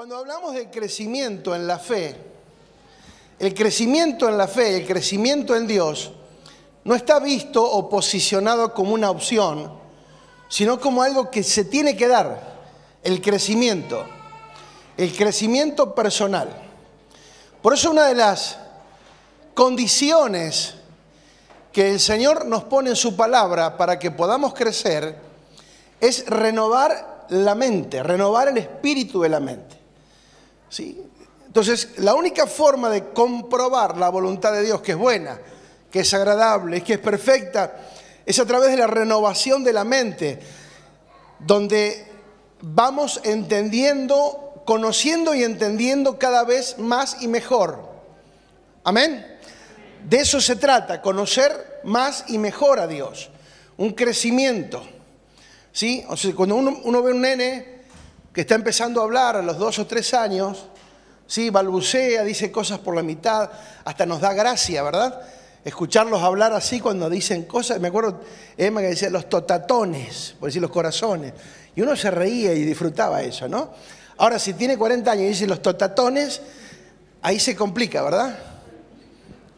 Cuando hablamos del crecimiento en la fe, el crecimiento en la fe, el crecimiento en Dios, no está visto o posicionado como una opción, sino como algo que se tiene que dar, el crecimiento personal. Por eso una de las condiciones que el Señor nos pone en su palabra para que podamos crecer es renovar la mente, renovar el espíritu de la mente. ¿Sí? Entonces, la única forma de comprobar la voluntad de Dios, que es buena, que es agradable, que es perfecta, es a través de la renovación de la mente, donde vamos entendiendo, conociendo y entendiendo cada vez más y mejor. Amén. De eso se trata, conocer más y mejor a Dios. Un crecimiento. ¿Sí? O sea, cuando uno ve un nene que está empezando a hablar a los 2 o 3 años, ¿sí? Balbucea, dice cosas por la mitad, hasta nos da gracia, ¿verdad? Escucharlos hablar así cuando dicen cosas. Me acuerdo Emma que decía los totatones, por decir los corazones. Y uno se reía y disfrutaba eso, ¿no? Ahora, si tiene 40 años y dice los totatones, ahí se complica, ¿verdad?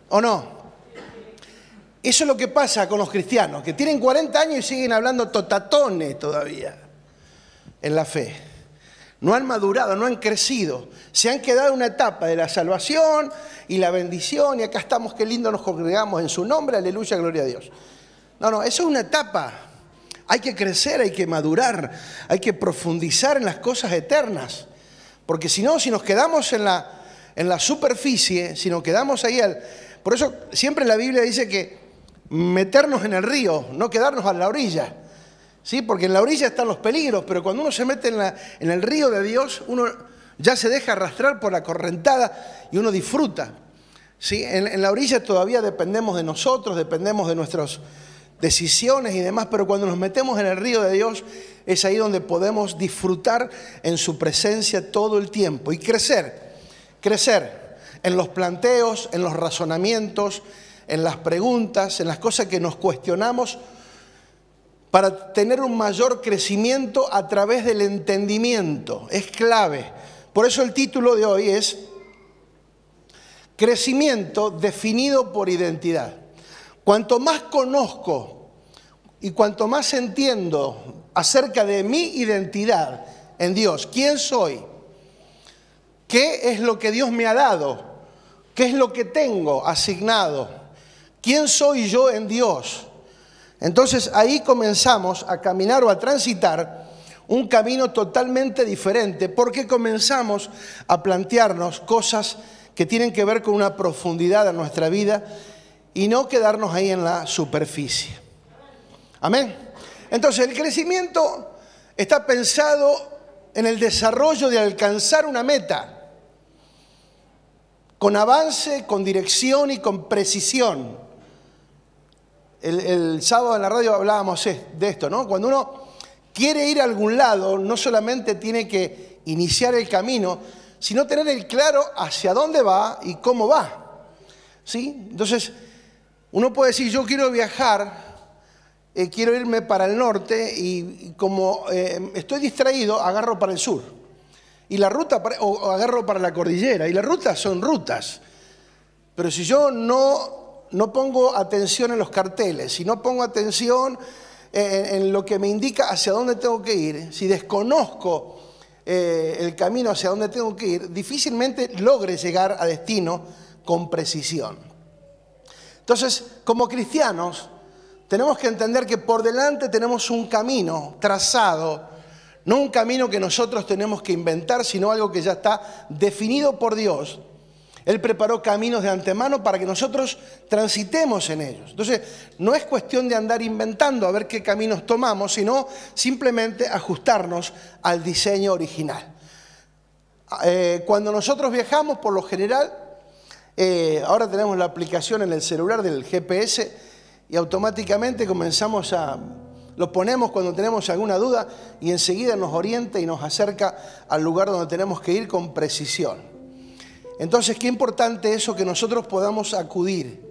¿O no? Eso es lo que pasa con los cristianos, que tienen 40 años y siguen hablando totatones todavía en la fe. No han madurado, no han crecido. Se han quedado en una etapa de la salvación y la bendición, y acá estamos, qué lindo nos congregamos en su nombre, aleluya, gloria a Dios. No, eso es una etapa. Hay que crecer, hay que madurar, hay que profundizar en las cosas eternas. Porque si no, si nos quedamos en la superficie, si nos quedamos ahí, por eso siempre la Biblia dice que meternos en el río, no quedarnos a la orilla. ¿Sí? Porque en la orilla están los peligros, pero cuando uno se mete en el río de Dios, uno ya se deja arrastrar por la correntada y uno disfruta. ¿Sí? En la orilla todavía dependemos de nosotros, dependemos de nuestras decisiones y demás, pero cuando nos metemos en el río de Dios, es ahí donde podemos disfrutar en su presencia todo el tiempo y crecer en los planteos, en los razonamientos, en las preguntas, en las cosas que nos cuestionamos, para tener un mayor crecimiento a través del entendimiento. Es clave. Por eso el título de hoy es Crecimiento definido por identidad. Cuanto más conozco y cuanto más entiendo acerca de mi identidad en Dios, quién soy, qué es lo que Dios me ha dado, qué es lo que tengo asignado, quién soy yo en Dios, entonces ahí comenzamos a caminar o a transitar un camino totalmente diferente, porque comenzamos a plantearnos cosas que tienen que ver con una profundidad en nuestra vida y no quedarnos ahí en la superficie. Amén. Entonces el crecimiento está pensado en el desarrollo de alcanzar una meta, con avance, con dirección y con precisión. El sábado en la radio hablábamos de esto, ¿no? Cuando uno quiere ir a algún lado, no solamente tiene que iniciar el camino, sino tener el claro hacia dónde va y cómo va. ¿Sí? Entonces, uno puede decir, yo quiero viajar, quiero irme para el norte y como estoy distraído, agarro para el sur. Y la ruta, o agarro para la cordillera, y las rutas son rutas. Pero si yo no pongo atención en los carteles, si no pongo atención en lo que me indica hacia dónde tengo que ir, si desconozco el camino hacia dónde tengo que ir, difícilmente logre llegar a destino con precisión. Entonces, como cristianos, tenemos que entender que por delante tenemos un camino trazado, no un camino que nosotros tenemos que inventar, sino algo que ya está definido por Dios. Él preparó caminos de antemano para que nosotros transitemos en ellos. Entonces, no es cuestión de andar inventando a ver qué caminos tomamos, sino simplemente ajustarnos al diseño original. Cuando nosotros viajamos, por lo general, ahora tenemos la aplicación en el celular del GPS y automáticamente lo ponemos cuando tenemos alguna duda y enseguida nos orienta y nos acerca al lugar donde tenemos que ir con precisión. Entonces, qué importante eso que nosotros podamos acudir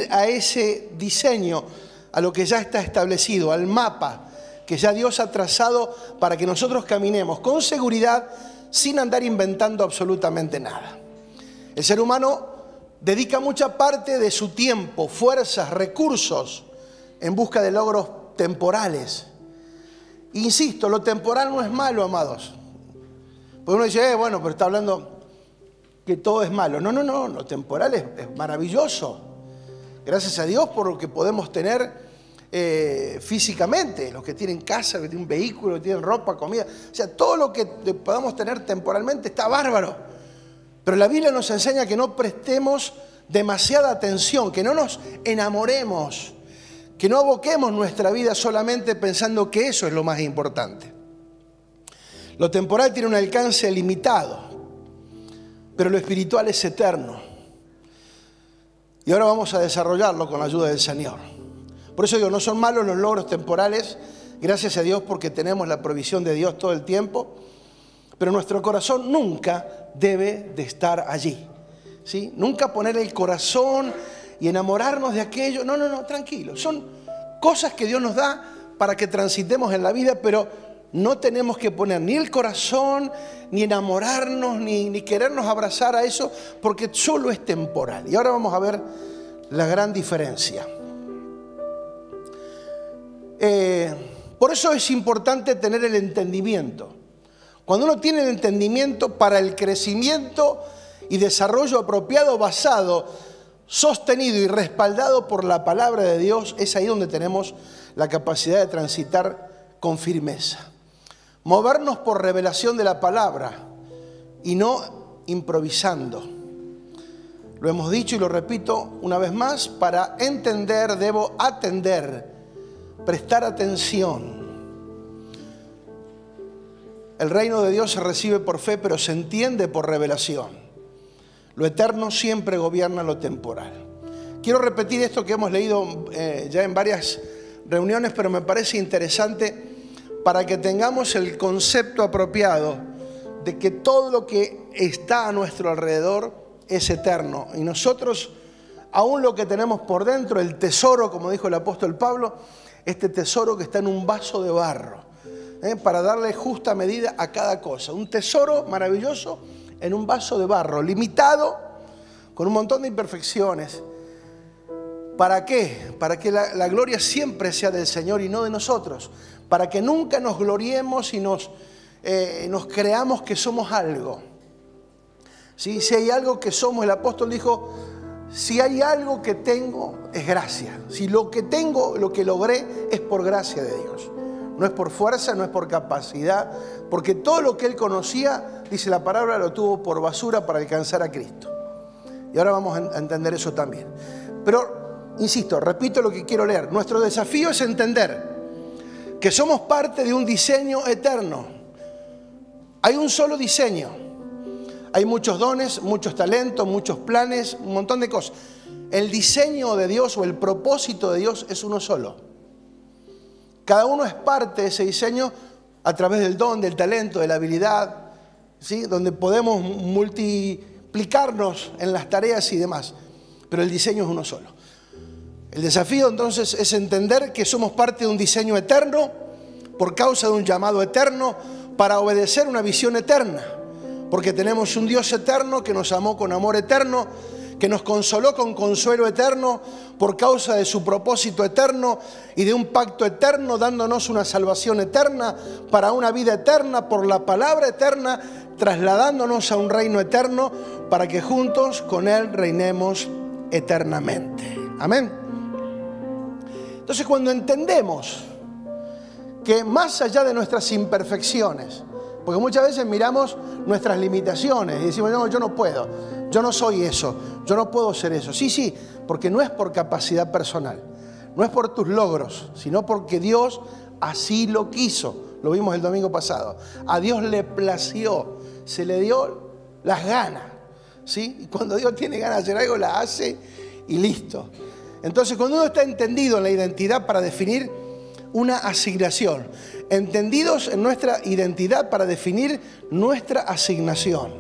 a ese diseño, a lo que ya está establecido, al mapa que ya Dios ha trazado para que nosotros caminemos con seguridad, sin andar inventando absolutamente nada. El ser humano dedica mucha parte de su tiempo, fuerzas, recursos en busca de logros temporales. Insisto, lo temporal no es malo, amados. Porque uno dice, bueno, pero está hablando que todo es malo. No, lo temporal es maravilloso. Gracias a Dios por lo que podemos tener físicamente, los que tienen casa, que tienen un vehículo, que tienen ropa, comida. O sea, todo lo que podamos tener temporalmente está bárbaro. Pero la Biblia nos enseña que no prestemos demasiada atención, que no nos enamoremos, que no aboquemos nuestra vida solamente pensando que eso es lo más importante. Lo temporal tiene un alcance limitado, pero lo espiritual es eterno. Y ahora vamos a desarrollarlo con la ayuda del Señor. Por eso digo, no son malos los logros temporales, gracias a Dios porque tenemos la provisión de Dios todo el tiempo, pero nuestro corazón nunca debe de estar allí, ¿sí? Nunca poner el corazón y enamorarnos de aquello. No, tranquilo. Son cosas que Dios nos da para que transitemos en la vida, pero no tenemos que poner ni el corazón, ni enamorarnos, ni querernos abrazar a eso, porque solo es temporal. Y ahora vamos a ver la gran diferencia. Por eso es importante tener el entendimiento. Cuando uno tiene el entendimiento para el crecimiento y desarrollo apropiado, basado, sostenido y respaldado por la palabra de Dios, es ahí donde tenemos la capacidad de transitar con firmeza. Movernos por revelación de la palabra y no improvisando. Lo hemos dicho y lo repito una vez más, para entender debo atender, prestar atención. El reino de Dios se recibe por fe, pero se entiende por revelación. Lo eterno siempre gobierna lo temporal. Quiero repetir esto que hemos leído ya en varias reuniones, pero me parece interesante para que tengamos el concepto apropiado de que todo lo que está a nuestro alrededor es eterno. Y nosotros, aún lo que tenemos por dentro, el tesoro, como dijo el apóstol Pablo, este tesoro que está en un vaso de barro, para darle justa medida a cada cosa. Un tesoro maravilloso en un vaso de barro, limitado, con un montón de imperfecciones. ¿Para qué? Para que la gloria siempre sea del Señor y no de nosotros. Para que nunca nos gloriemos y nos creamos que somos algo. ¿Sí? Si hay algo que somos, el apóstol dijo, si hay algo que tengo, es gracia. Si lo que tengo, lo que logré, es por gracia de Dios. No es por fuerza, no es por capacidad, porque todo lo que él conocía, dice la palabra, lo tuvo por basura para alcanzar a Cristo. Y ahora vamos a entender eso también. Pero, insisto, repito lo que quiero leer. Nuestro desafío es entender que somos parte de un diseño eterno. Hay un solo diseño. Hay muchos dones, muchos talentos, muchos planes, un montón de cosas. El diseño de Dios o el propósito de Dios es uno solo. Cada uno es parte de ese diseño a través del don, del talento, de la habilidad, ¿sí? Donde podemos multiplicarnos en las tareas y demás. Pero el diseño es uno solo. El desafío entonces es entender que somos parte de un diseño eterno por causa de un llamado eterno para obedecer una visión eterna. Porque tenemos un Dios eterno que nos amó con amor eterno, que nos consoló con consuelo eterno por causa de su propósito eterno y de un pacto eterno, dándonos una salvación eterna para una vida eterna por la palabra eterna, trasladándonos a un reino eterno para que juntos con Él reinemos eternamente. Amén. Entonces, cuando entendemos que más allá de nuestras imperfecciones, porque muchas veces miramos nuestras limitaciones y decimos, no, yo no puedo, yo no soy eso, yo no puedo ser eso. Sí, porque no es por capacidad personal, no es por tus logros, sino porque Dios así lo quiso. Lo vimos el domingo pasado. A Dios le plació, se le dio las ganas, ¿sí? Y cuando Dios tiene ganas de hacer algo, la hace y listo. Entonces, cuando uno está entendido en la identidad para definir una asignación, entendidos en nuestra identidad para definir nuestra asignación.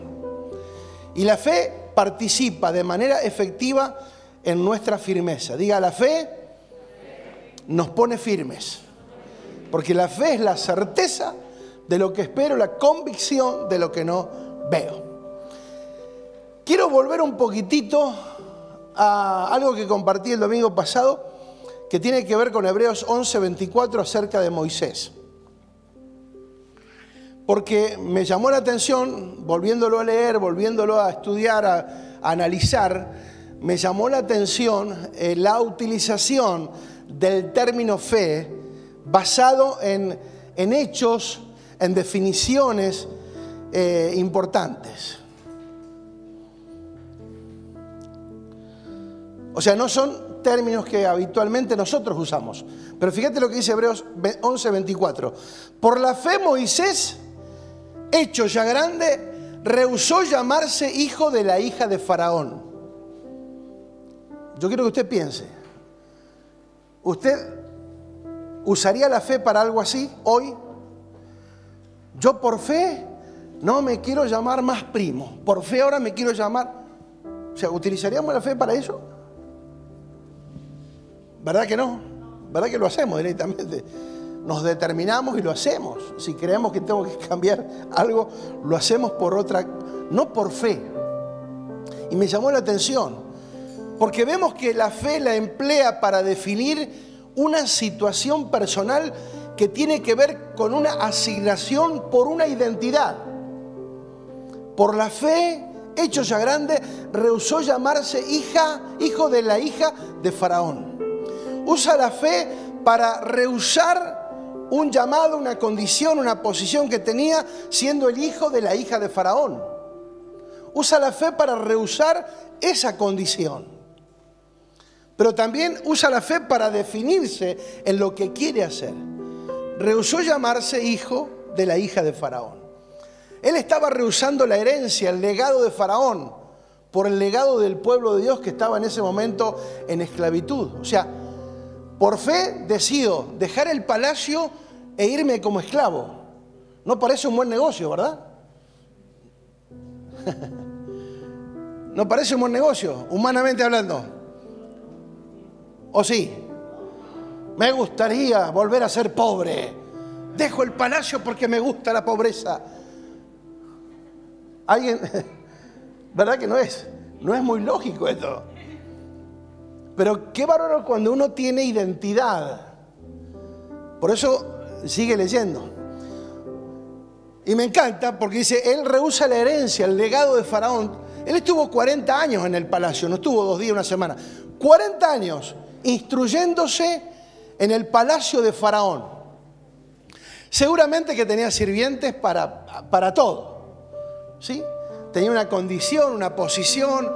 Y la fe participa de manera efectiva en nuestra firmeza. Diga, la fe nos pone firmes. Porque la fe es la certeza de lo que espero, la convicción de lo que no veo. Quiero volver un poquitito a algo que compartí el domingo pasado, que tiene que ver con Hebreos 11:24 acerca de Moisés. Porque me llamó la atención, volviéndolo a leer, volviéndolo a estudiar, a analizar, me llamó la atención la utilización del término fe basado en hechos, en definiciones importantes. O sea, no son términos que habitualmente nosotros usamos. Pero fíjate lo que dice Hebreos 11:24. Por la fe Moisés, hecho ya grande, rehusó llamarse hijo de la hija de Faraón. Yo quiero que usted piense. ¿Usted usaría la fe para algo así hoy? Yo por fe no me quiero llamar más primo. Por fe ahora me quiero llamar... O sea, ¿utilizaríamos la fe para eso? ¿Verdad que no? ¿Verdad que lo hacemos directamente? Nos determinamos y lo hacemos. Si creemos que tengo que cambiar algo, lo hacemos por otra, no por fe. Y me llamó la atención, porque vemos que la fe la emplea para definir una situación personal que tiene que ver con una asignación por una identidad. Por la fe, hecho ya grande, rehusó llamarse hijo de la hija de Faraón. Usa la fe para rehusar un llamado, una condición, una posición que tenía siendo el hijo de la hija de Faraón. Usa la fe para rehusar esa condición. Pero también usa la fe para definirse en lo que quiere hacer. Rehusó llamarse hijo de la hija de Faraón. Él estaba rehusando la herencia, el legado de Faraón, por el legado del pueblo de Dios que estaba en ese momento en esclavitud. O sea, por fe decido dejar el palacio e irme como esclavo. No parece un buen negocio, ¿verdad? No parece un buen negocio, humanamente hablando. ¿O sí? Me gustaría volver a ser pobre. Dejo el palacio porque me gusta la pobreza. ¿Alguien? ¿Verdad que no es muy lógico esto? Pero qué bárbaro cuando uno tiene identidad. Por eso sigue leyendo. Y me encanta porque dice, él rehúsa la herencia, el legado de Faraón. Él estuvo 40 años en el palacio, no estuvo 2 días, una semana. 40 años instruyéndose en el palacio de Faraón. Seguramente que tenía sirvientes para todo. ¿Sí? Tenía una condición, una posición.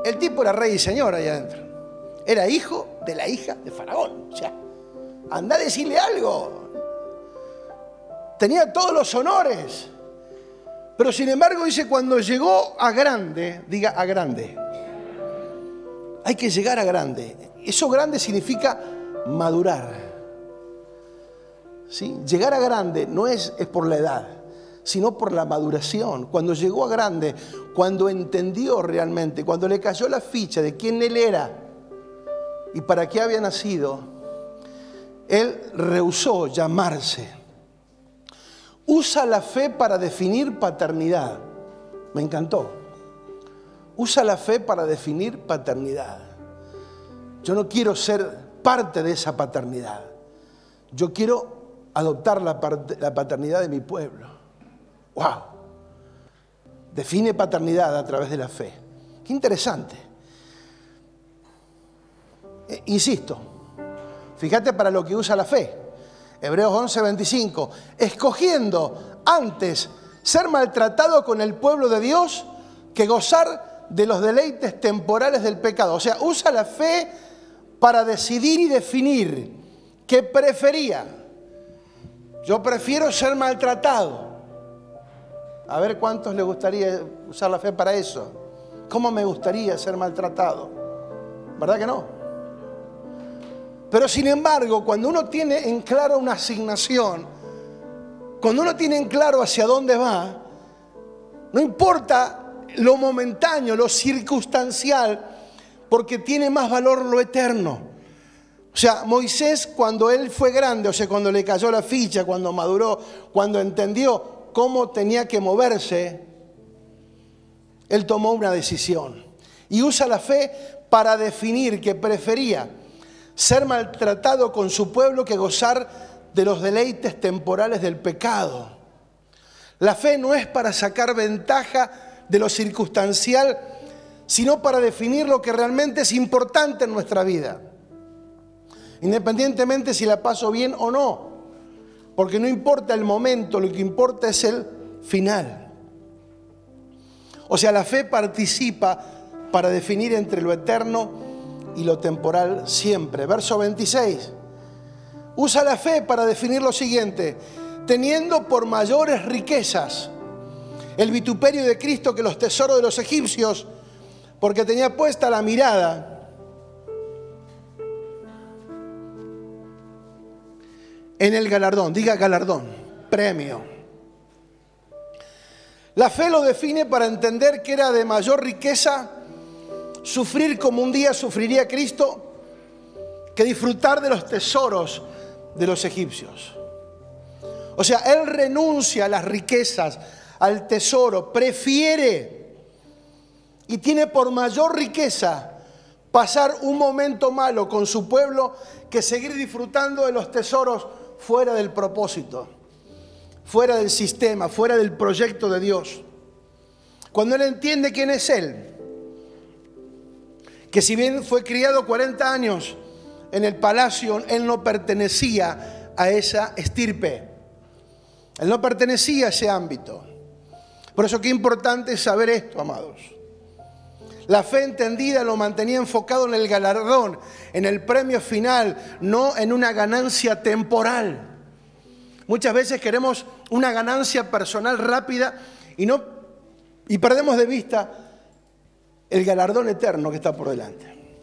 El tipo era rey y señor ahí adentro. Era hijo de la hija de Faraón. O sea, anda a decirle algo. Tenía todos los honores. Pero sin embargo dice, cuando llegó a grande, diga a grande. Hay que llegar a grande. Eso grande significa madurar. ¿Sí? Llegar a grande no es por la edad, sino por la maduración. Cuando llegó a grande, cuando entendió realmente, cuando le cayó la ficha de quién él era y para qué había nacido, él rehusó llamarse. Usa la fe para definir paternidad. Me encantó. Usa la fe para definir paternidad. Yo no quiero ser parte de esa paternidad. Yo quiero adoptar la paternidad de mi pueblo. ¡Wow! Define paternidad a través de la fe. ¡Qué interesante! Insisto, fíjate para lo que usa la fe. Hebreos 11:25. Escogiendo antes ser maltratado con el pueblo de Dios que gozar de los deleites temporales del pecado. O sea, usa la fe para decidir y definir qué prefería. Yo prefiero ser maltratado. A ver cuántos les gustaría usar la fe para eso. ¿Cómo me gustaría ser maltratado? ¿Verdad que no? Pero sin embargo, cuando uno tiene en claro una asignación, cuando uno tiene en claro hacia dónde va, no importa lo momentáneo, lo circunstancial, porque tiene más valor lo eterno. O sea, Moisés, cuando él fue grande, o sea, cuando le cayó la ficha, cuando maduró, cuando entendió cómo tenía que moverse, él tomó una decisión. Y usa la fe para definir que prefería ser maltratado con su pueblo que gozar de los deleites temporales del pecado. La fe no es para sacar ventaja de lo circunstancial, sino para definir lo que realmente es importante en nuestra vida. Independientemente si la paso bien o no, porque no importa el momento, lo que importa es el final. O sea, la fe participa para definir entre lo eterno y lo temporal siempre. Verso 26. Usa la fe para definir lo siguiente: teniendo por mayores riquezas el vituperio de Cristo que los tesoros de los egipcios, porque tenía puesta la mirada en el galardón. Diga galardón, premio. La fe lo define para entender que era de mayor riqueza sufrir como un día sufriría Cristo que disfrutar de los tesoros de los egipcios. O sea, él renuncia a las riquezas, al tesoro, prefiere y tiene por mayor riqueza pasar un momento malo con su pueblo que seguir disfrutando de los tesoros fuera del propósito, fuera del sistema, fuera del proyecto de Dios. Cuando él entiende quién es él, que si bien fue criado 40 años en el palacio, él no pertenecía a esa estirpe. Él no pertenecía a ese ámbito. Por eso qué importante es saber esto, amados. La fe entendida lo mantenía enfocado en el galardón, en el premio final, no en una ganancia temporal. Muchas veces queremos una ganancia personal rápida y perdemos de vista el galardón eterno que está por delante,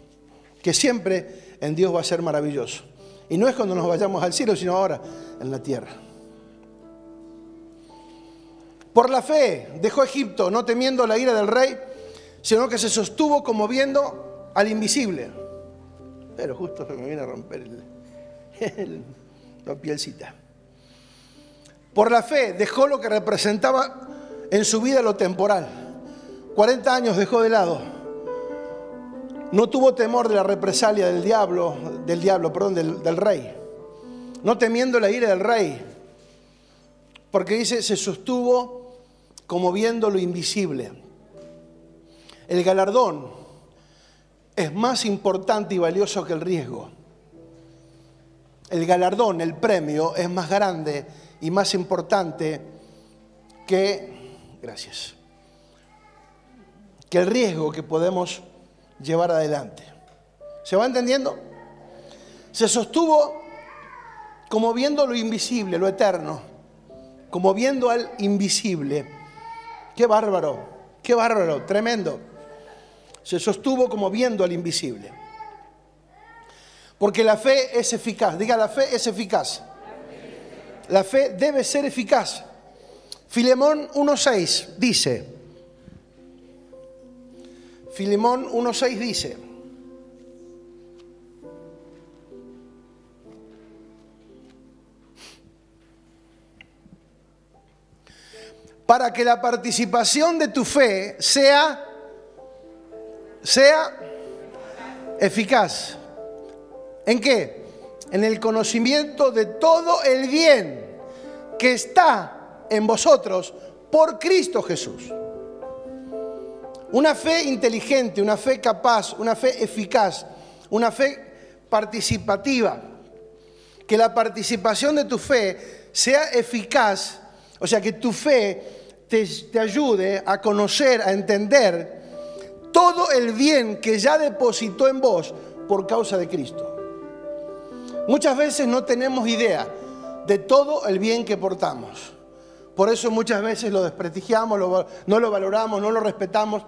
que siempre en Dios va a ser maravilloso. Y no es cuando nos vayamos al cielo, sino ahora en la tierra. Por la fe dejó Egipto, no temiendo la ira del rey, sino que se sostuvo como viendo al invisible. Pero justo se me viene a romper la pielcita. Por la fe dejó lo que representaba en su vida lo temporal. 40 años dejó de lado. No tuvo temor de la represalia del rey. No temiendo la ira del rey. Porque dice, se sostuvo como viendo lo invisible. El galardón es más importante y valioso que el riesgo. El galardón, el premio, es más grande y más importante que, gracias, que el riesgo que podemos llevar adelante. ¿Se va entendiendo? Se sostuvo como viendo lo invisible, lo eterno, como viendo al invisible. ¡Qué bárbaro! ¡Qué bárbaro! ¡Tremendo! Se sostuvo como viendo al invisible. Porque la fe es eficaz. Diga, la fe es eficaz. La fe debe ser eficaz. Filemón 1:6 dice. Filemón 1:6 dice. Para que la participación de tu fe sea eficaz. ¿En qué? En el conocimiento de todo el bien que está en vosotros por Cristo Jesús. Una fe inteligente, una fe capaz, una fe eficaz, una fe participativa. Que la participación de tu fe sea eficaz, o sea, que tu fe te ayude a conocer, a entender todo el bien que ya depositó en vos por causa de Cristo. Muchas veces no tenemos idea de todo el bien que portamos. Por eso muchas veces lo desprestigiamos, no lo valoramos, no lo respetamos,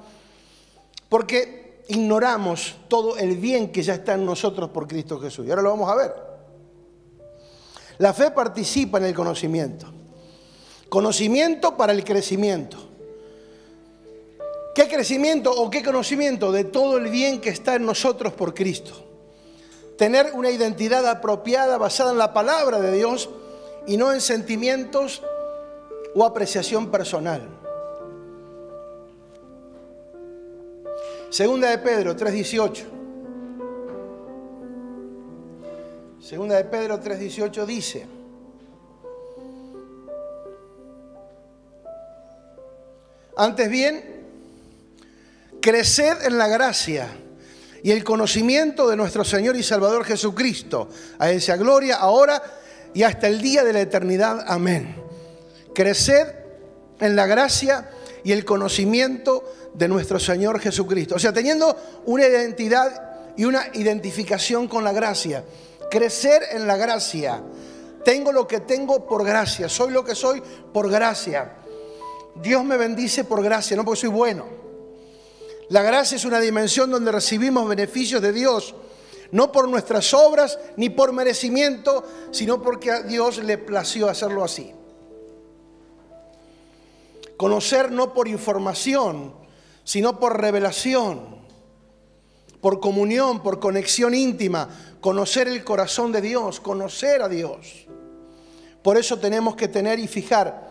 porque ignoramos todo el bien que ya está en nosotros por Cristo Jesús. Y ahora lo vamos a ver. La fe participa en el conocimiento. Conocimiento para el crecimiento. ¿Qué crecimiento o qué conocimiento? De todo el bien que está en nosotros por Cristo. tener una identidad apropiada basada en la palabra de Dios y no en sentimientos o apreciación personal. Segunda de Pedro 3:18. Segunda de Pedro 3:18 dice: antes bien, creced en la gracia y el conocimiento de nuestro Señor y Salvador Jesucristo. A Él sea gloria ahora y hasta el día de la eternidad. Amén. Creced en la gracia y el conocimiento de nuestro Señor Jesucristo. O sea, teniendo una identidad y una identificación con la gracia. Crecer en la gracia. Tengo lo que tengo por gracia. Soy lo que soy por gracia. Dios me bendice por gracia, no porque soy bueno. La gracia es una dimensión donde recibimos beneficios de Dios, no por nuestras obras ni por merecimiento, sino porque a Dios le plació hacerlo así. Conocer no por información, sino por revelación, por comunión, por conexión íntima. Conocer el corazón de Dios, conocer a Dios. Por eso tenemos que tener y fijar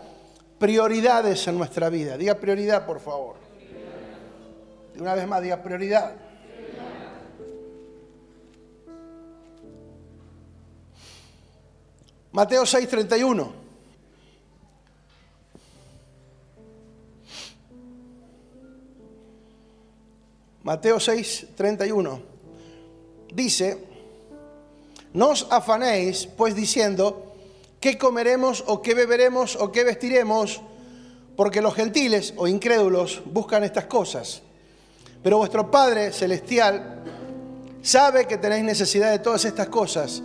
prioridades en nuestra vida. Diga prioridad, por favor. Una vez más, diga prioridad. Mateo 6:31. Mateo 6:31 dice: no os afanéis, pues diciendo, ¿qué comeremos o qué beberemos o qué vestiremos? Porque los gentiles o incrédulos buscan estas cosas. Pero vuestro Padre Celestial sabe que tenéis necesidad de todas estas cosas.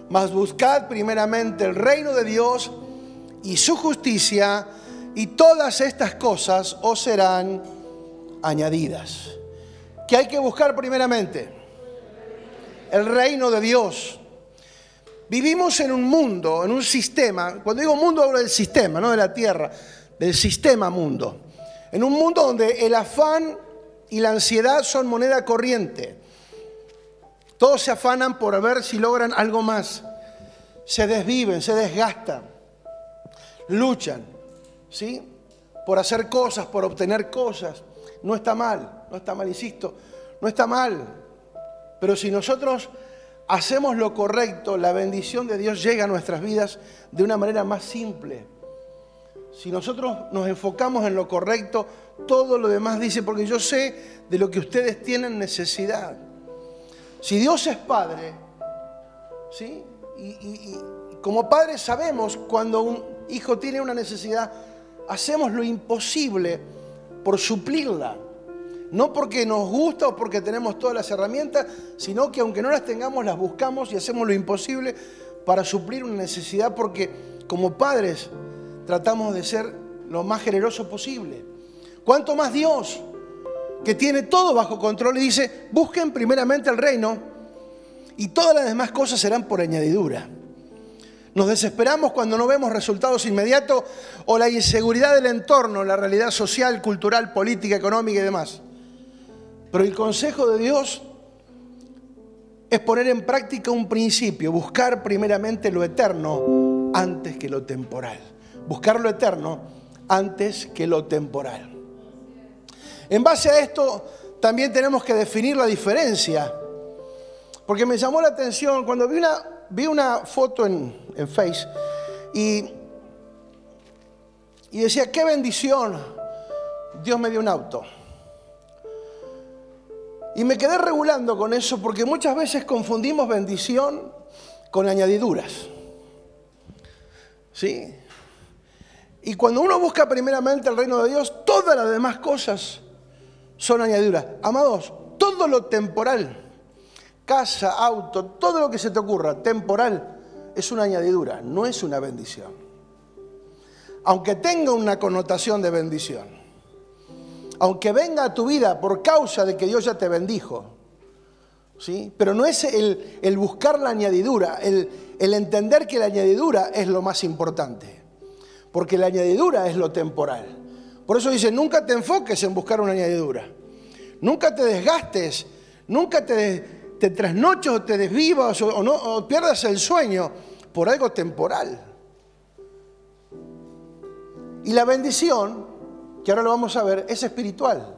Mas buscad primeramente el reino de Dios y su justicia, y todas estas cosas os serán añadidas. ¿Qué hay que buscar primeramente? El reino de Dios. Vivimos en un mundo, en un sistema. Cuando digo mundo hablo del sistema, no de la tierra, del sistema mundo. En un mundo donde el afán y la ansiedad son moneda corriente. Todos se afanan por ver si logran algo más. Se desviven, se desgastan, luchan, ¿sí? Por hacer cosas, por obtener cosas. No está mal, insisto, no está mal. Pero si nosotros hacemos lo correcto, la bendición de Dios llega a nuestras vidas de una manera más simple. Si nosotros nos enfocamos en lo correcto, todo lo demás dice, porque yo sé de lo que ustedes tienen necesidad. Si Dios es Padre, ¿sí? Y como padres sabemos cuando un hijo tiene una necesidad, hacemos lo imposible por suplirla. No porque nos gusta o porque tenemos todas las herramientas, sino que aunque no las tengamos, las buscamos y hacemos lo imposible para suplir una necesidad, porque como padres tratamos de ser lo más generoso posible. ¿Cuánto más Dios, que tiene todo bajo control y dice, busquen primeramente el reino y todas las demás cosas serán por añadidura? Nos desesperamos cuando no vemos resultados inmediatos o la inseguridad del entorno, la realidad social, cultural, política, económica y demás. Pero el consejo de Dios es poner en práctica un principio, buscar primeramente lo eterno antes que lo temporal. Buscar lo eterno antes que lo temporal. En base a esto, también tenemos que definir la diferencia. Porque me llamó la atención cuando vi una foto en Face y decía, qué bendición, Dios me dio un auto. Y me quedé regulando con eso porque muchas veces confundimos bendición con añadiduras. ¿Sí? Y cuando uno busca primeramente el reino de Dios, todas las demás cosas son añadiduras. Amados, todo lo temporal, casa, auto, todo lo que se te ocurra, temporal, es una añadidura, no es una bendición. Aunque tenga una connotación de bendición. Aunque venga a tu vida por causa de que Dios ya te bendijo, ¿sí? Pero no es el buscar la añadidura, el entender que la añadidura es lo más importante. Porque la añadidura es lo temporal. Por eso dice, nunca te enfoques en buscar una añadidura. Nunca te desgastes, nunca te te trasnoches o te desvivas o pierdas el sueño por algo temporal. Y la bendición, que ahora lo vamos a ver, es espiritual.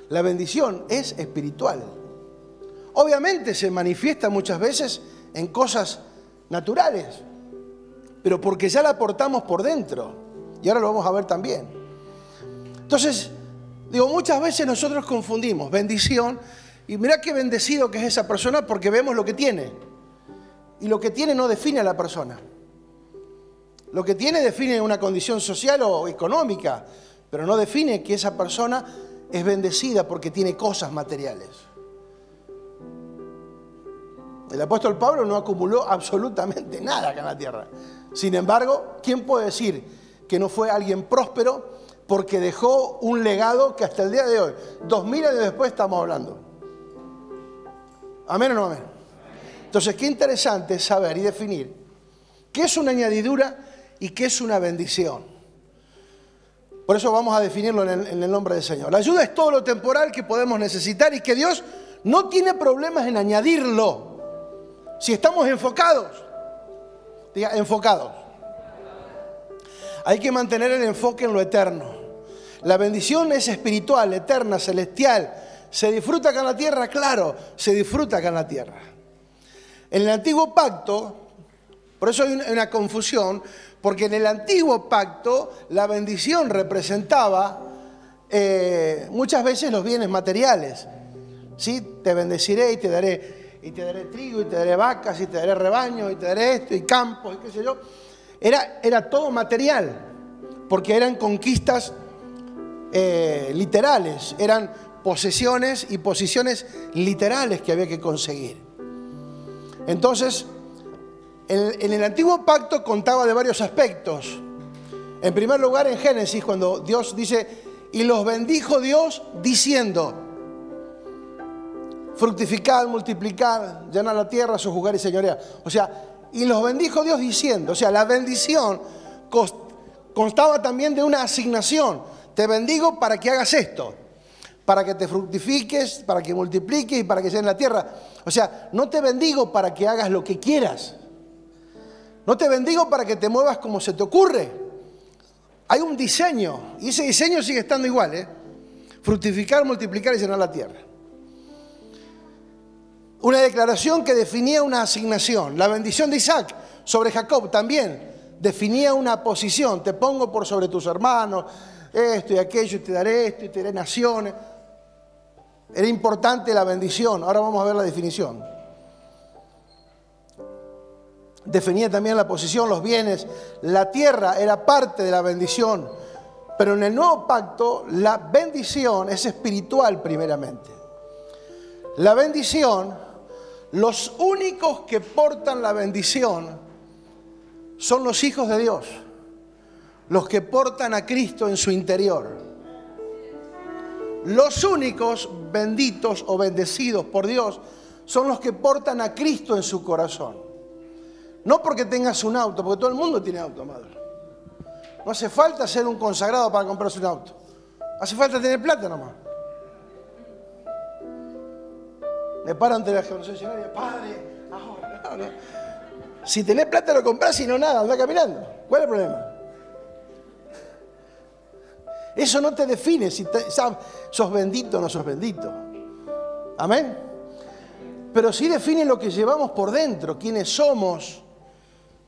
La bendición es espiritual. Obviamente se manifiesta muchas veces en cosas naturales, pero porque ya la portamos por dentro. Y ahora lo vamos a ver también. Entonces, digo, muchas veces nosotros confundimos bendición y mirá qué bendecido que es esa persona porque vemos lo que tiene. Y lo que tiene no define a la persona. Lo que tiene define una condición social o económica, pero no define que esa persona es bendecida porque tiene cosas materiales. El apóstol Pablo no acumuló absolutamente nada acá en la tierra. Sin embargo, ¿quién puede decir que no fue alguien próspero porque dejó un legado que hasta el día de hoy, 2000 años después, estamos hablando? ¿Amén o no amén? Entonces, qué interesante saber y definir qué es una añadidura y qué es una bendición. Por eso vamos a definirlo en el nombre del Señor. La ayuda es todo lo temporal que podemos necesitar y que Dios no tiene problemas en añadirlo. Si estamos enfocados, diga enfocados. Hay que mantener el enfoque en lo eterno. La bendición es espiritual, eterna, celestial. ¿Se disfruta acá en la tierra? Claro, se disfruta acá en la tierra. En el antiguo pacto, por eso hay una confusión, porque en el antiguo pacto la bendición representaba muchas veces los bienes materiales. ¿Sí? Te bendeciré y te daré trigo, y te daré vacas, y te daré rebaños, y te daré esto, y campos, y qué sé yo. Era todo material, porque eran conquistas literales, eran posesiones y posiciones literales que había que conseguir. Entonces, en el antiguo pacto contaba de varios aspectos. En primer lugar, en Génesis, cuando Dios dice, y los bendijo Dios diciendo, fructificad, multiplicad, llenad la tierra, sojuzgar y señorear. O sea, y los bendijo Dios diciendo, o sea, la bendición constaba también de una asignación. Te bendigo para que hagas esto, para que te fructifiques, para que multipliques y para que llenes la tierra. O sea, no te bendigo para que hagas lo que quieras. No te bendigo para que te muevas como se te ocurre. Hay un diseño, y ese diseño sigue estando igual, fructificar, multiplicar y llenar la tierra. Una declaración que definía una asignación. La bendición de Isaac sobre Jacob también definía una posición. Te pongo por sobre tus hermanos, esto y aquello, y te daré esto y te daré naciones. Era importante la bendición. Ahora vamos a ver la definición. Definía también la posición, los bienes. La tierra era parte de la bendición. Pero en el nuevo pacto, la bendición es espiritual primeramente. La bendición, los únicos que portan la bendición son los hijos de Dios, los que portan a Cristo en su interior. Los únicos benditos o bendecidos por Dios son los que portan a Cristo en su corazón. No porque tengas un auto, porque todo el mundo tiene auto, madre. No hace falta ser un consagrado para comprarse un auto. Hace falta tener plata nomás. Me paran ante la concesionaria, padre, ahora, no. Si tenés plata lo comprás, si no nada, andá caminando. ¿Cuál es el problema? Eso no te define si sos bendito o no sos bendito. Amén. Pero sí define lo que llevamos por dentro, quiénes somos,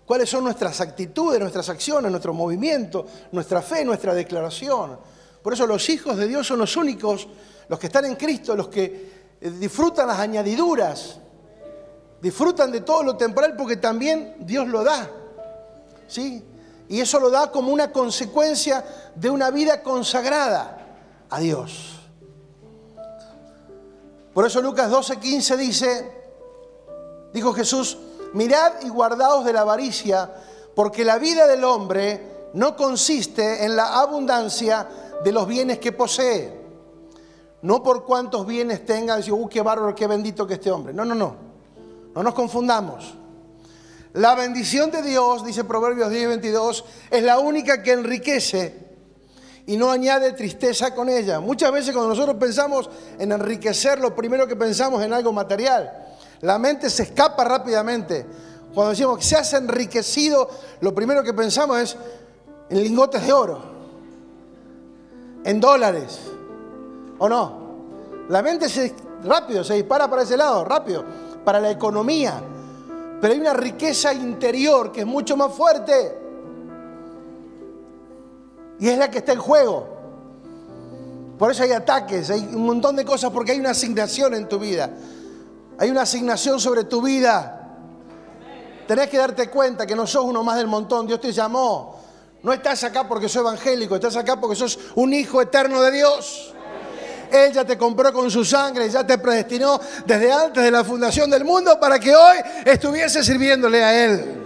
cuáles son nuestras actitudes, nuestras acciones, nuestro movimiento, nuestra fe, nuestra declaración. Por eso los hijos de Dios son los únicos, los que están en Cristo, los que disfrutan las añadiduras, disfrutan de todo lo temporal porque también Dios lo da, ¿sí? Y eso lo da como una consecuencia de una vida consagrada a Dios. Por eso Lucas 12:15 dijo Jesús, mirad y guardaos de la avaricia, porque la vida del hombre no consiste en la abundancia de los bienes que posee. No por cuántos bienes tenga, decir, qué bárbaro, qué bendito que este hombre. No, no, no. No nos confundamos. La bendición de Dios, dice Proverbios 10:22, es la única que enriquece y no añade tristeza con ella. Muchas veces cuando nosotros pensamos en enriquecer, lo primero que pensamos es en algo material. La mente se escapa rápidamente. Cuando decimos que se hace enriquecido, lo primero que pensamos es en lingotes de oro, en dólares, ¿o no? La mente rápido se dispara para ese lado, rápido, para la economía. Pero hay una riqueza interior que es mucho más fuerte. Y es la que está en juego. Por eso hay ataques, hay un montón de cosas, porque hay una asignación en tu vida. Hay una asignación sobre tu vida. Tenés que darte cuenta que no sos uno más del montón. Dios te llamó. No estás acá porque sos evangélico, estás acá porque sos un hijo eterno de Dios. Él ya te compró con su sangre, ya te predestinó desde antes de la fundación del mundo para que hoy estuviese sirviéndole a Él.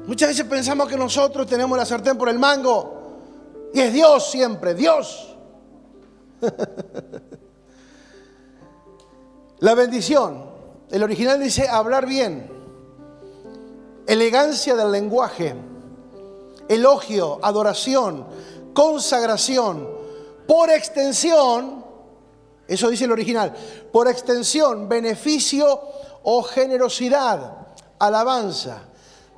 Muchas veces pensamos que nosotros tenemos la sartén por el mango y es Dios siempre, Dios. La bendición, el original dice hablar bien, elegancia del lenguaje, elogio, adoración, consagración. Por extensión, eso dice el original, por extensión, beneficio o generosidad, alabanza.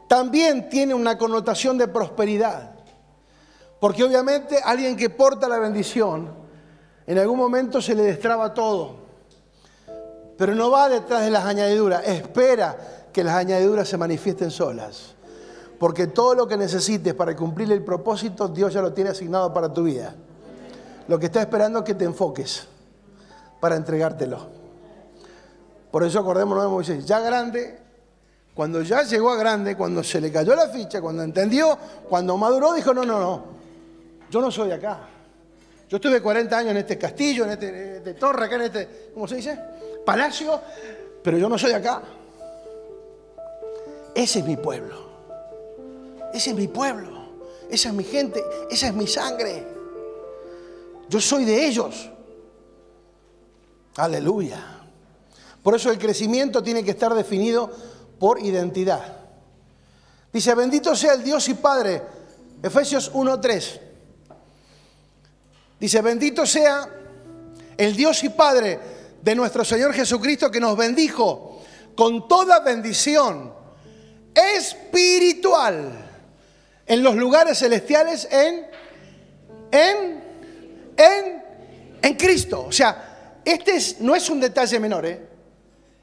También tiene una connotación de prosperidad. Porque obviamente alguien que porta la bendición, en algún momento se le destraba todo. Pero no va detrás de las añadiduras, espera que las añadiduras se manifiesten solas. Porque todo lo que necesites para cumplir el propósito, Dios ya lo tiene asignado para tu vida. Lo que está esperando es que te enfoques para entregártelo. Por eso acordémonos de Moisés, ya grande, cuando ya llegó a grande, cuando se le cayó la ficha, cuando entendió, cuando maduró, dijo, no, yo no soy de acá. Yo estuve 40 años en este castillo, en este torre, acá en este, ¿cómo se dice? Palacio, pero yo no soy de acá. Ese es mi pueblo. Ese es mi pueblo. Esa es mi gente. Esa es mi sangre. Yo soy de ellos. Aleluya. Por eso el crecimiento tiene que estar definido por identidad. Dice, bendito sea el Dios y Padre. Efesios 1:3. Dice, bendito sea el Dios y Padre de nuestro Señor Jesucristo, que nos bendijo con toda bendición espiritual en los lugares celestiales en Cristo. O sea, no es un detalle menor,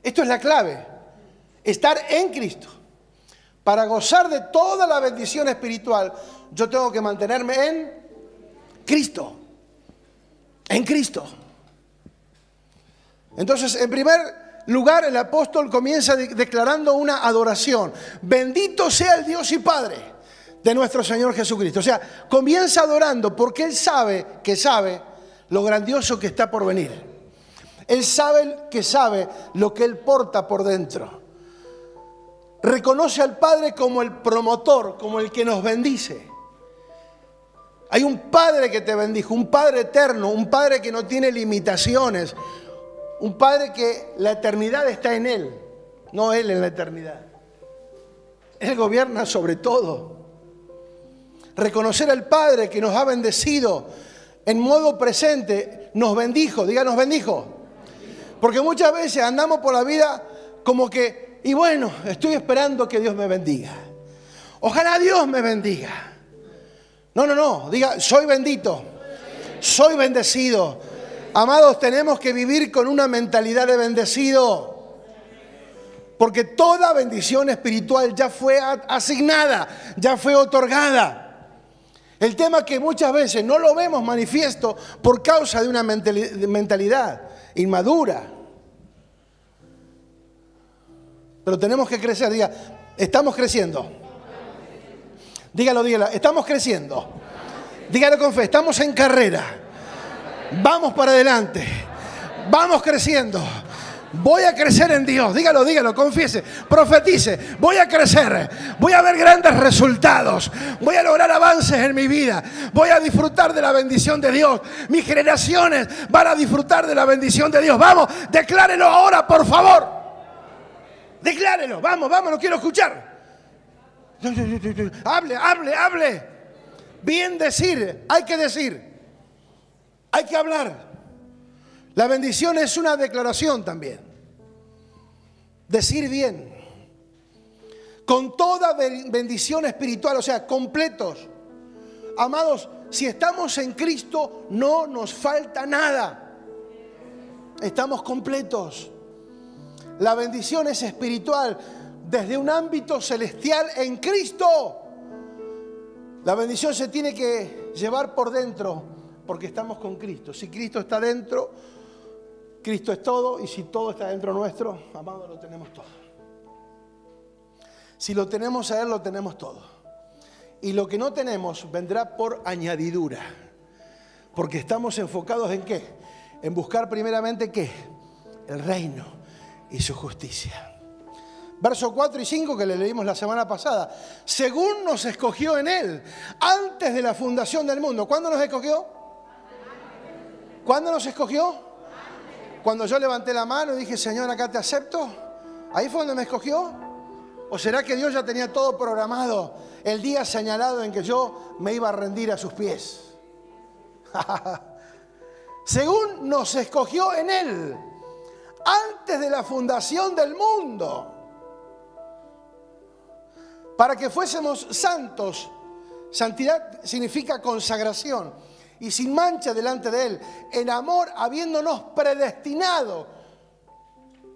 Esto es la clave. Estar en Cristo. Para gozar de toda la bendición espiritual, yo tengo que mantenerme en Cristo. En Cristo. Entonces, en primer lugar, el apóstol comienza declarando una adoración. Bendito sea el Dios y Padre de nuestro Señor Jesucristo. O sea, comienza adorando porque Él sabe lo grandioso que está por venir. Él sabe lo que Él porta por dentro. Reconoce al Padre como el promotor, como el que nos bendice. Hay un Padre que te bendijo, un Padre eterno, un Padre que no tiene limitaciones, un Padre que la eternidad está en Él, no Él en la eternidad. Él gobierna sobre todo. Reconocer al Padre que nos ha bendecido en modo presente, nos bendijo, diga nos bendijo. Porque muchas veces andamos por la vida como que, y bueno, estoy esperando que Dios me bendiga. Ojalá Dios me bendiga. No, diga, soy bendito, soy bendecido. Amados, tenemos que vivir con una mentalidad de bendecido. Porque toda bendición espiritual ya fue asignada, ya fue otorgada. El tema es que muchas veces no lo vemos manifiesto por causa de una mentalidad inmadura. Pero tenemos que crecer, diga, estamos creciendo. Dígalo, estamos creciendo. Dígalo con fe, estamos en carrera. Vamos para adelante. Vamos creciendo. Voy a crecer en Dios. Dígalo, confiese, profetice. Voy a crecer. Voy a ver grandes resultados. Voy a lograr avances en mi vida. Voy a disfrutar de la bendición de Dios. Mis generaciones van a disfrutar de la bendición de Dios. Vamos, declárelo ahora, por favor. Declárelo. Vamos, lo quiero escuchar. Hable. Bien decir, hay que decir. Hay que hablar. La bendición es una declaración también. decir bien, con toda bendición espiritual, o sea, completos. Amados, si estamos en Cristo, no nos falta nada. Estamos completos. La bendición es espiritual desde un ámbito celestial en Cristo. La bendición se tiene que llevar por dentro porque estamos con Cristo. Si Cristo está dentro, Cristo es todo, y si todo está dentro nuestro, amado, lo tenemos todo. Si lo tenemos a Él, lo tenemos todo. Y lo que no tenemos vendrá por añadidura. Porque estamos enfocados ¿en qué? En buscar primeramente ¿qué? El reino y su justicia. Versos 4 y 5 que le leímos la semana pasada. Según nos escogió en Él, antes de la fundación del mundo. ¿Cuándo nos escogió? ¿Cuándo nos escogió? Cuando yo levanté la mano y dije, Señor, acá te acepto. ¿Ahí fue donde me escogió? ¿O será que Dios ya tenía todo programado el día señalado en que yo me iba a rendir a sus pies? Según nos escogió en Él, antes de la fundación del mundo, para que fuésemos santos. Santidad significa consagración. Y sin mancha delante de Él, en amor, habiéndonos predestinado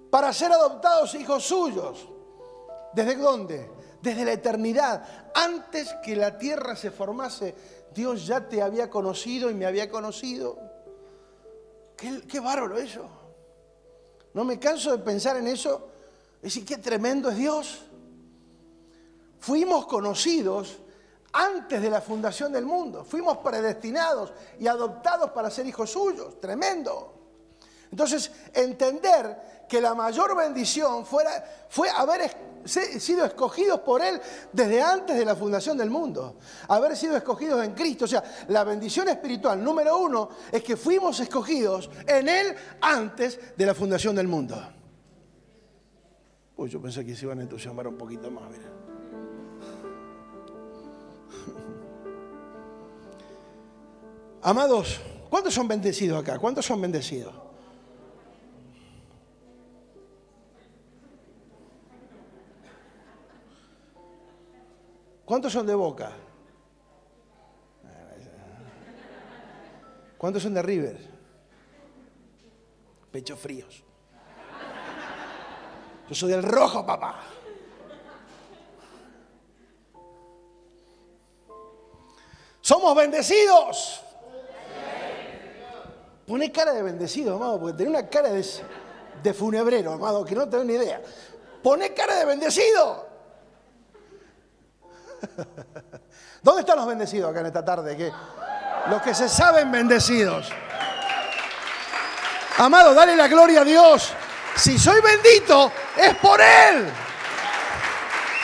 para ser adoptados hijos suyos. ¿Desde dónde? Desde la eternidad. Antes que la tierra se formase, Dios ya te había conocido y me había conocido. Qué bárbaro eso. No me canso de pensar en eso. Es decir, qué tremendo es Dios. Fuimos conocidos antes de la fundación del mundo. Fuimos predestinados y adoptados para ser hijos suyos. Tremendo. Entonces, entender que la mayor bendición fue haber sido escogidos por Él desde antes de la fundación del mundo. Haber sido escogidos en Cristo. O sea, la bendición espiritual número 1 es que fuimos escogidos en Él antes de la fundación del mundo. Uy, yo pensé que se iban a entusiasmar un poquito más, mira. Amados, ¿cuántos son bendecidos acá? ¿Cuántos son bendecidos? ¿Cuántos son de Boca? ¿Cuántos son de River? Pechos fríos. Yo soy del rojo, papá. Somos bendecidos. Pone cara de bendecido, amado, porque tiene una cara de funebrero, amado, que no tengo ni idea. Pone cara de bendecido. ¿Dónde están los bendecidos acá en esta tarde? Los que se saben bendecidos. Amado, dale la gloria a Dios. Si soy bendito, es por Él.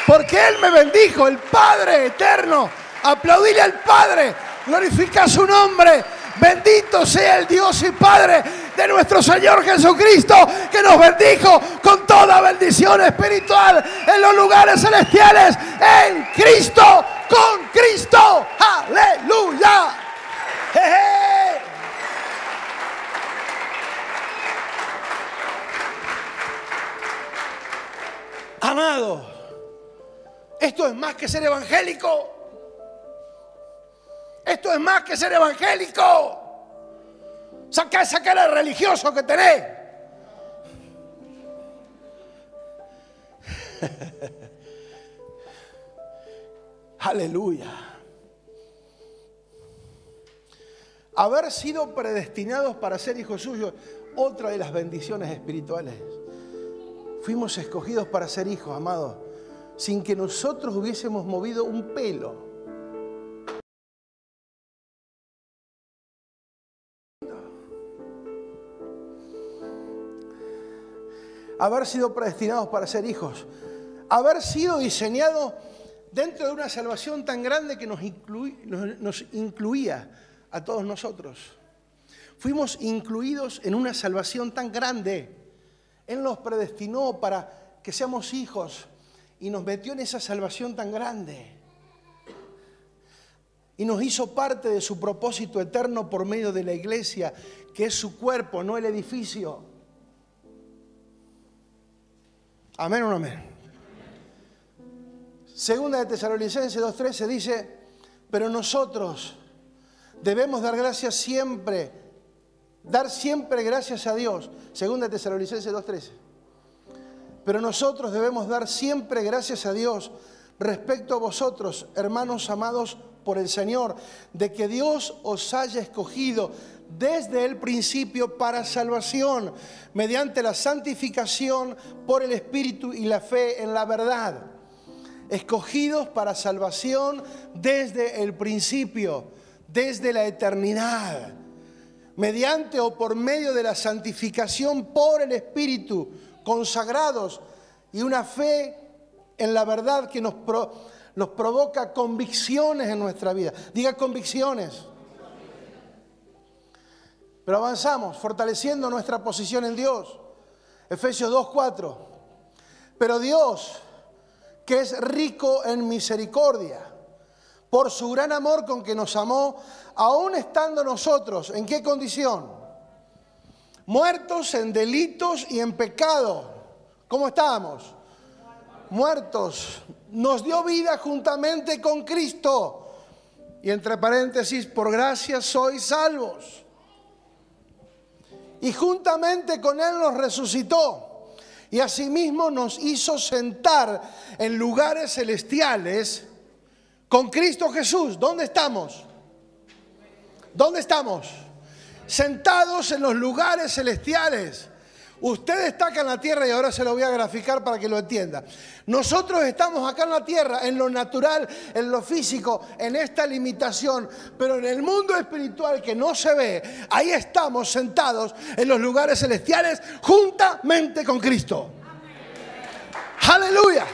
Porque Él me bendijo, el Padre eterno. Aplaudile al Padre, glorifica su nombre. Bendito sea el Dios y Padre de nuestro Señor Jesucristo, que nos bendijo con toda bendición espiritual en los lugares celestiales, en Cristo, con Cristo. ¡Aleluya! ¡Jeje! Amado, esto es más que ser evangélico. Esto es más que ser evangélico. Saca esa cara de religioso que tenés. Aleluya. Haber sido predestinados para ser hijos suyos, otra de las bendiciones espirituales. Fuimos escogidos para ser hijos, amados, sin que nosotros hubiésemos movido un pelo. Haber sido predestinados para ser hijos, haber sido diseñados dentro de una salvación tan grande que nos incluía a todos nosotros. Fuimos incluidos en una salvación tan grande. Él nos predestinó para que seamos hijos y nos metió en esa salvación tan grande. Y nos hizo parte de su propósito eterno por medio de la iglesia, que es su cuerpo, no el edificio. ¿Amén o no amén? Segunda de Tesalonicenses 2:13 dice, pero nosotros debemos dar siempre gracias a Dios. Segunda de Tesalonicenses 2:13. Pero nosotros debemos dar siempre gracias a Dios respecto a vosotros, hermanos amados por el Señor, de que Dios os haya escogido desde el principio para salvación, mediante la santificación por el Espíritu y la fe en la verdad. Escogidos para salvación desde el principio, desde la eternidad, mediante o por medio de la santificación por el Espíritu, consagrados, y una fe en la verdad que nos provoca convicciones en nuestra vida. Diga convicciones. Pero avanzamos, fortaleciendo nuestra posición en Dios. Efesios 2:4. Pero Dios, que es rico en misericordia, por su gran amor con que nos amó, aún estando nosotros, ¿en qué condición? Muertos en delitos y en pecado. ¿Cómo estábamos? Muertos. Nos dio vida juntamente con Cristo. Y entre paréntesis, por gracia sois salvos. Y juntamente con Él nos resucitó. Y asimismo nos hizo sentar en lugares celestiales con Cristo Jesús. ¿Dónde estamos? ¿Dónde estamos? Sentados en los lugares celestiales. Usted está acá en la tierra y ahora se lo voy a graficar para que lo entienda. Nosotros estamos acá en la tierra, en lo natural, en lo físico, en esta limitación. Pero en el mundo espiritual que no se ve, ahí estamos sentados en los lugares celestiales juntamente con Cristo. ¡Aleluya!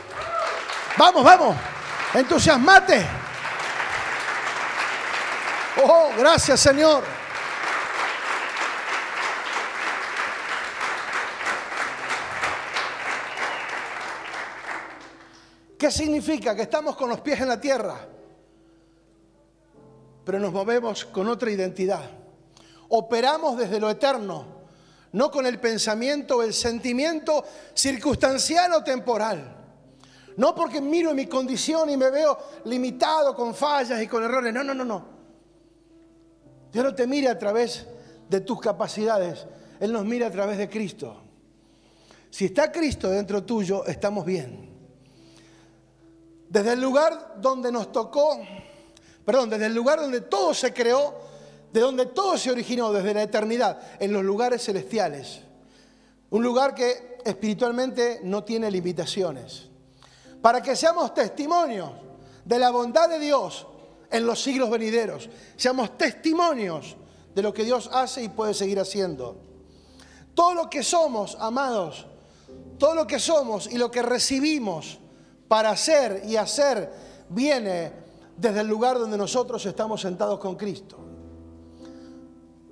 Vamos, vamos. Entusiasmate. Oh, gracias, Señor. ¿Qué significa? Que estamos con los pies en la tierra, pero nos movemos con otra identidad. Operamos desde lo eterno, no con el pensamiento o el sentimiento circunstancial o temporal. No porque miro mi condición y me veo limitado con fallas y con errores. No, no, no, no. Dios no te mira a través de tus capacidades. Él nos mira a través de Cristo. Si está Cristo dentro tuyo, estamos bien. Desde el lugar donde nos tocó, desde el lugar donde todo se creó, de donde todo se originó, desde la eternidad, en los lugares celestiales. Un lugar que espiritualmente no tiene limitaciones. Para que seamos testimonios de la bondad de Dios en los siglos venideros. Seamos testimonios de lo que Dios hace y puede seguir haciendo. Todo lo que somos, amados, todo lo que somos y lo que recibimos para hacer y hacer viene desde el lugar donde nosotros estamos sentados con Cristo.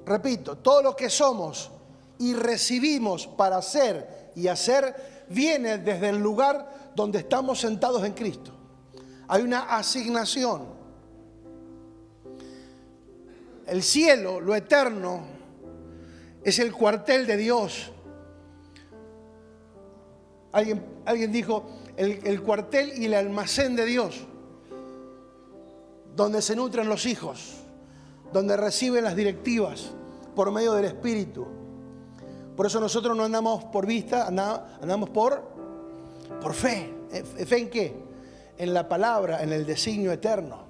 Repito, todo lo que somos y recibimos para hacer y hacer viene desde el lugar donde estamos sentados en Cristo. Hay una asignación. El cielo, lo eterno, es el cuartel de Dios. Alguien dijo el cuartel y el almacén de Dios, donde se nutren los hijos, donde reciben las directivas por medio del Espíritu. Por eso nosotros no andamos por vista, andamos por fe. ¿Fe en qué? En la palabra, en el designio eterno.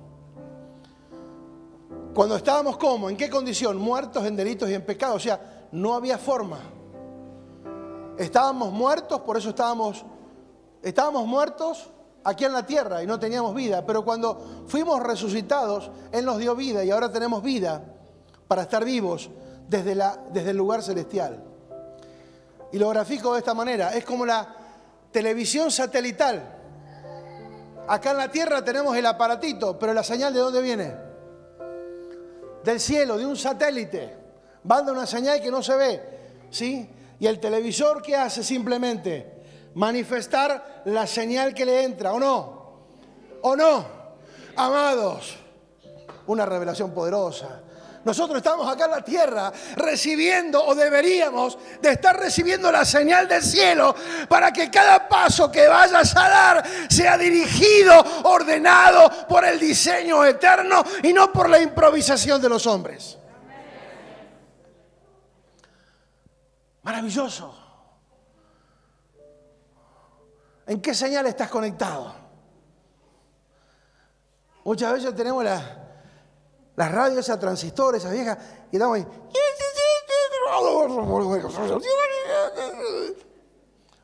Cuando estábamos ¿cómo? ¿En qué condición? Muertos en delitos y en pecados. O sea, no había forma. Estábamos muertos, por eso estábamos muertos aquí en la tierra y no teníamos vida. Pero cuando fuimos resucitados, Él nos dio vida y ahora tenemos vida para estar vivos desde el lugar celestial. Y lo grafico de esta manera. Es como la televisión satelital. Acá en la tierra tenemos el aparatito, pero la señal ¿de dónde viene? Del cielo, de un satélite. Manda una señal que no se ve, ¿sí? Y el televisor, ¿qué hace? Simplemente manifestar la señal que le entra, ¿o no? ¿O no? Amados, una revelación poderosa. Nosotros estamos acá en la tierra recibiendo, o deberíamos de estar recibiendo la señal del cielo para que cada paso que vayas a dar sea dirigido, ordenado por el diseño eterno y no por la improvisación de los hombres. Maravilloso. ¿En qué señal estás conectado? Muchas veces tenemos las radios, esas transistores, esas viejas, y estamos ahí.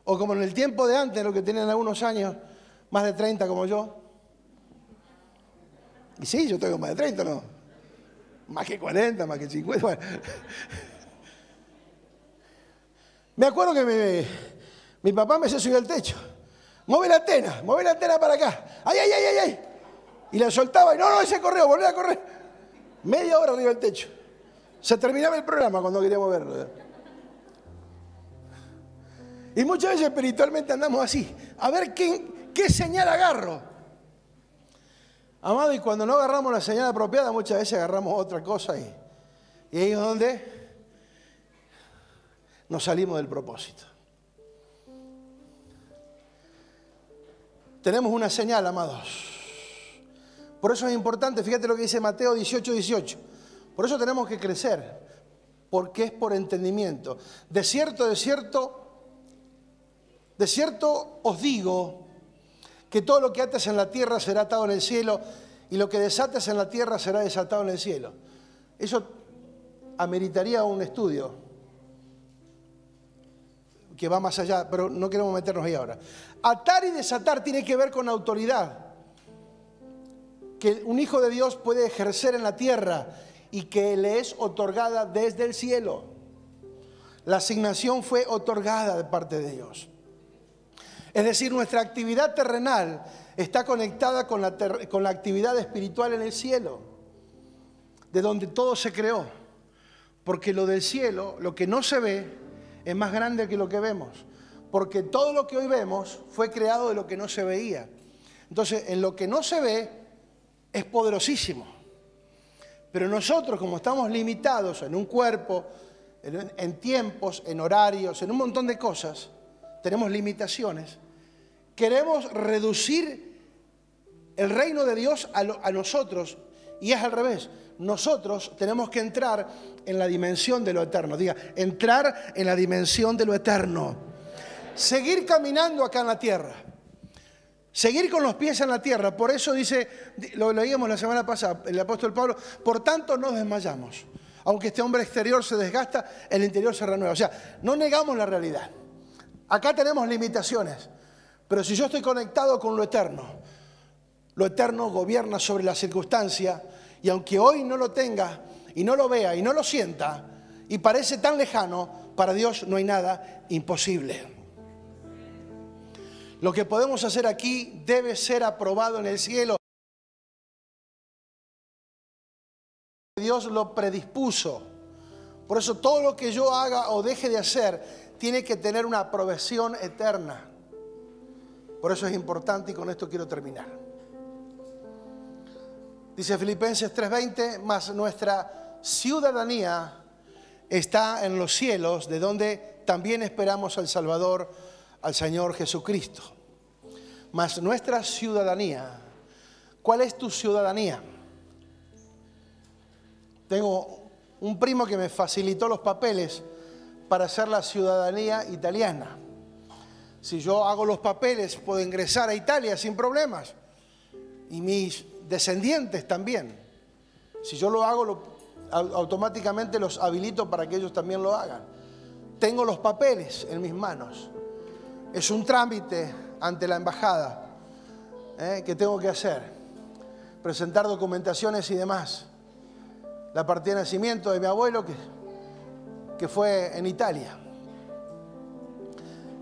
O como en el tiempo de antes, los que tienen algunos años, más de 30 como yo. Y sí, yo tengo más de 30, ¿no? Más que 40, más que 50. Bueno. Me acuerdo que mi papá me hacía subir al techo. Mueve la antena para acá. ¡Ay, ay, ay, ay, ay! Y la soltaba y no, ese correo, volví a correr. Media hora arriba del techo. Se terminaba el programa cuando quería moverlo. Y muchas veces espiritualmente andamos así. A ver qué señal agarro. Amado, y cuando no agarramos la señal apropiada, muchas veces agarramos otra cosa y ahí es donde nos salimos del propósito. Tenemos una señal, amados. Por eso es importante, fíjate lo que dice Mateo 18:18. Por eso tenemos que crecer, porque es por entendimiento. De cierto os digo que todo lo que ates en la tierra será atado en el cielo y lo que desates en la tierra será desatado en el cielo. Eso ameritaría un estudio que va más allá, pero no queremos meternos ahí ahora. Atar y desatar tiene que ver con autoridad que un hijo de Dios puede ejercer en la tierra y que le es otorgada desde el cielo. La asignación fue otorgada de parte de Dios. Es decir, nuestra actividad terrenal está conectada con la actividad espiritual en el cielo, de donde todo se creó. Porque lo del cielo, lo que no se ve, es más grande que lo que vemos. Porque todo lo que hoy vemos fue creado de lo que no se veía. Entonces, en lo que no se ve, es poderosísimo. Pero nosotros, como estamos limitados en un cuerpo, en tiempos, en horarios, en un montón de cosas, tenemos limitaciones, queremos reducir el reino de Dios a nosotros, y es al revés. Nosotros tenemos que entrar en la dimensión de lo eterno. Diga, entrar en la dimensión de lo eterno. Seguir caminando acá en la tierra. Seguir con los pies en la tierra. Por eso dice, lo leíamos la semana pasada, el apóstol Pablo, por tanto no desmayamos. Aunque este hombre exterior se desgasta, el interior se renueva. O sea, no negamos la realidad. Acá tenemos limitaciones. Pero si yo estoy conectado con lo eterno gobierna sobre la circunstancia. Y aunque hoy no lo tenga, y no lo vea, y no lo sienta, y parece tan lejano, para Dios no hay nada imposible. Lo que podemos hacer aquí debe ser aprobado en el cielo. Dios lo predispuso. Por eso todo lo que yo haga o deje de hacer tiene que tener una aprobación eterna. Por eso es importante y con esto quiero terminar. Dice Filipenses 3:20, mas nuestra ciudadanía está en los cielos, de donde también esperamos al Salvador, al Señor Jesucristo. Mas nuestra ciudadanía, ¿cuál es tu ciudadanía? Tengo un primo que me facilitó los papeles para hacer la ciudadanía italiana. Si yo hago los papeles, puedo ingresar a Italia sin problemas. Y mis descendientes también. Si yo lo hago, automáticamente los habilito para que ellos también lo hagan. Tengo los papeles en mis manos. Es un trámite ante la embajada que tengo que hacer. Presentar documentaciones y demás. La partida de nacimiento de mi abuelo que fue en Italia.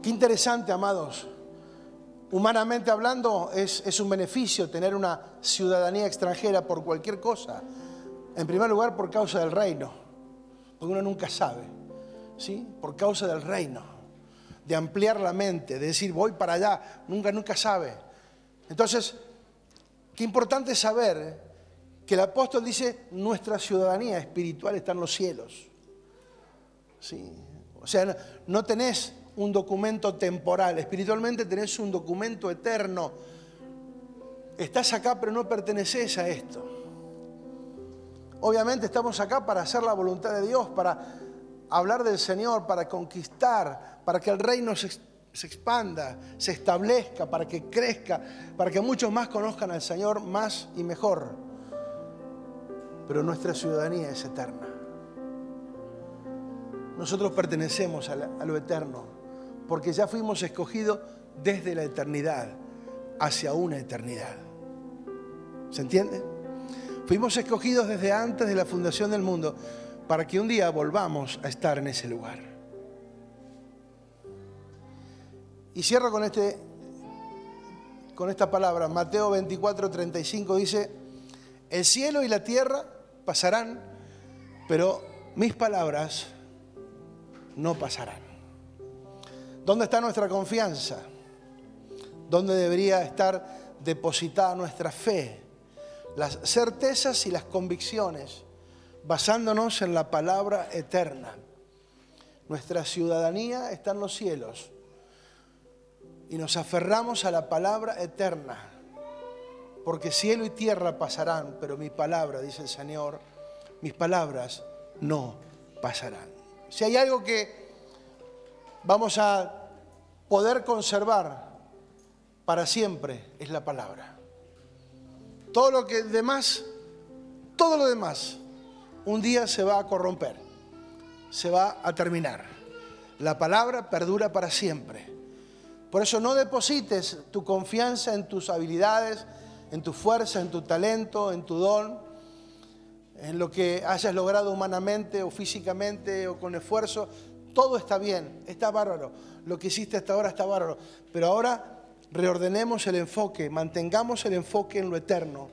Qué interesante, amados. Humanamente hablando, es un beneficio tener una ciudadanía extranjera por cualquier cosa. En primer lugar, por causa del reino. Porque uno nunca sabe. ¿Sí? Por causa del reino. De ampliar la mente, de decir voy para allá, nunca sabe. Entonces, qué importante saber que el apóstol dice, nuestra ciudadanía espiritual está en los cielos. ¿Sí? O sea, no tenés un documento temporal, espiritualmente tenés un documento eterno. Estás acá, pero no perteneces a esto. Obviamente estamos acá para hacer la voluntad de Dios, para hablar del Señor, para conquistar, para que el reino se expanda, se establezca, para que crezca, para que muchos más conozcan al Señor más y mejor. Pero nuestra ciudadanía es eterna. Nosotros pertenecemos a lo eterno, porque ya fuimos escogidos desde la eternidad hacia una eternidad. ¿Se entiende? Fuimos escogidos desde antes de la fundación del mundo para que un día volvamos a estar en ese lugar. Y cierro con esta palabra. Mateo 24:35 dice, el cielo y la tierra pasarán, pero mis palabras no pasarán. ¿Dónde está nuestra confianza? ¿Dónde debería estar depositada nuestra fe? Las certezas y las convicciones, basándonos en la palabra eterna. Nuestra ciudadanía está en los cielos y nos aferramos a la palabra eterna, porque cielo y tierra pasarán, pero mi palabra, dice el Señor, mis palabras no pasarán. Si hay algo que vamos a poder conservar para siempre, es la palabra. Todo lo demás, un día se va a corromper, se va a terminar. La palabra perdura para siempre. Por eso no deposites tu confianza en tus habilidades, en tu fuerza, en tu talento, en tu don, en lo que hayas logrado humanamente o físicamente o con esfuerzo. Todo está bien, está bárbaro. Lo que hiciste hasta ahora está bárbaro. Pero ahora reordenemos el enfoque, mantengamos el enfoque en lo eterno.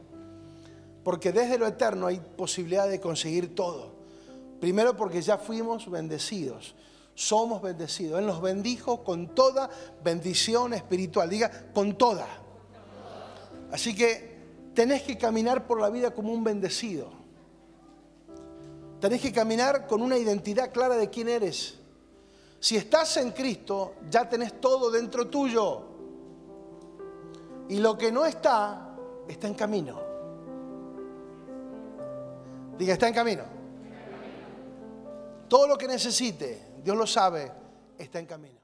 Porque desde lo eterno hay posibilidad de conseguir todo. Primero porque ya fuimos bendecidos, somos bendecidos. Él nos bendijo con toda bendición espiritual. Diga, con toda. Así que tenés que caminar por la vida como un bendecido. Tenés que caminar con una identidad clara de quién eres. Si estás en Cristo, ya tenés todo dentro tuyo. Y lo que no está, está en camino. Diga, está en camino. Todo lo que necesite, Dios lo sabe, está en camino.